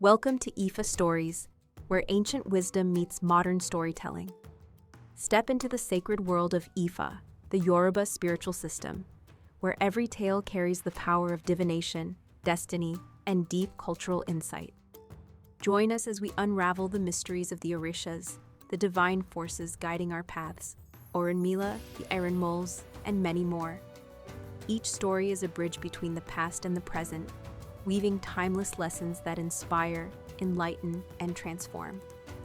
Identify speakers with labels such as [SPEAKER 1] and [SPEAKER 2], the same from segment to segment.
[SPEAKER 1] Welcome to IFAStories, where ancient wisdom meets modern storytelling. Step into the sacred world of Ifa, the Yoruba spiritual system, where every tale carries the power of divination, destiny, and deep cultural insight. Join us as we unravel the mysteries of the Orishas, the divine forces guiding our paths, Òrúnmìlà, the Iron Moles, and many more. Each story is a bridge between the past and the present, weaving timeless lessons that inspire, enlighten, and transform.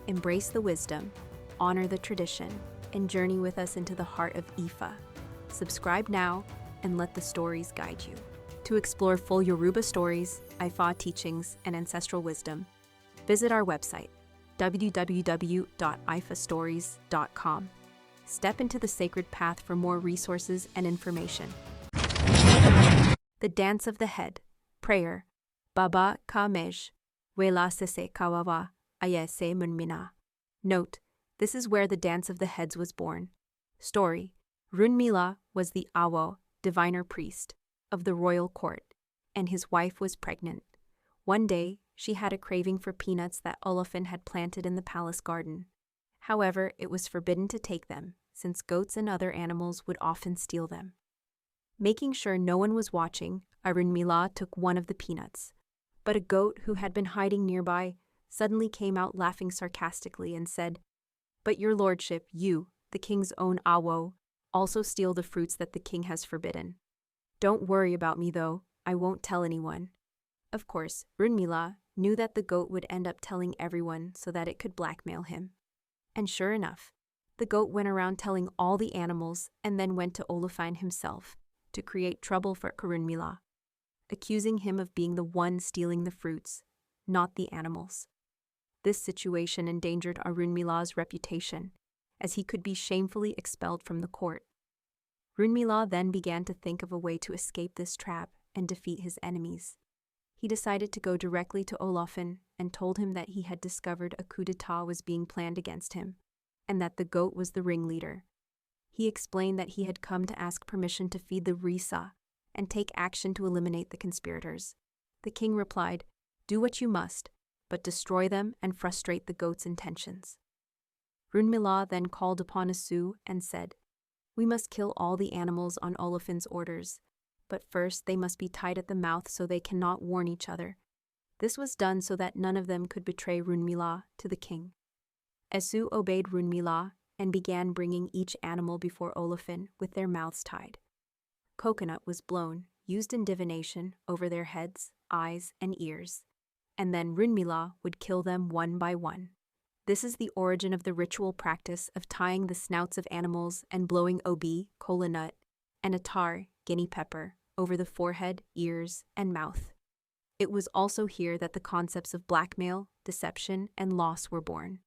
[SPEAKER 1] Embrace the wisdom, honor the tradition, and journey with us into the heart of Ifa. Subscribe now and let the stories guide you. To explore full Yoruba stories, Ifa teachings, and ancestral wisdom, visit our website, www.ifastories.com. Step into the sacred path for more resources and information. The Dance of the Head. Prayer. Baba Kamej. Wela sese kawawa. Ayese munmina. Note, this is where the Dance of the Heads was born. Story. Òrúnmìlà was the Awo, diviner priest, of the royal court, and his wife was pregnant. One day, she had a craving for peanuts that Olófin had planted in the palace garden. However, it was forbidden to take them, since goats and other animals would often steal them. Making sure no one was watching, Òrúnmìlà took one of the peanuts. But a goat who had been hiding nearby suddenly came out laughing sarcastically and said, "But your lordship, you, the king's own Awo, also steal the fruits that the king has forbidden. Don't worry about me though, I won't tell anyone." Of course, Òrúnmìlà knew that the goat would end up telling everyone so that it could blackmail him. And sure enough, the goat went around telling all the animals and then went to Olófin himself to create trouble for Òrúnmìlà, accusing him of being the one stealing the fruits, not the animals. This situation endangered Òrúnmìlà's reputation, as he could be shamefully expelled from the court. Òrúnmìlà then began to think of a way to escape this trap and defeat his enemies. He decided to go directly to Olófin and told him that he had discovered a coup d'etat was being planned against him, and that the goat was the ringleader. He explained that he had come to ask permission to feed the Risa and take action to eliminate the conspirators. The king replied, "Do what you must, but destroy them and frustrate the goat's intentions." Òrúnmìlà then called upon Asu and said, "We must kill all the animals on Olófin's orders, but first they must be tied at the mouth so they cannot warn each other." This was done so that none of them could betray Òrúnmìlà to the king. Asu obeyed Òrúnmìlà and began bringing each animal before Olófin with their mouths tied. Coconut was blown, used in divination, over their heads, eyes, and ears, and then Òrúnmìlà would kill them one by one. This is the origin of the ritual practice of tying the snouts of animals and blowing obi, kola nut, and atar, guinea pepper, over the forehead, ears, and mouth. It was also here that the concepts of blackmail, deception, and loss were born.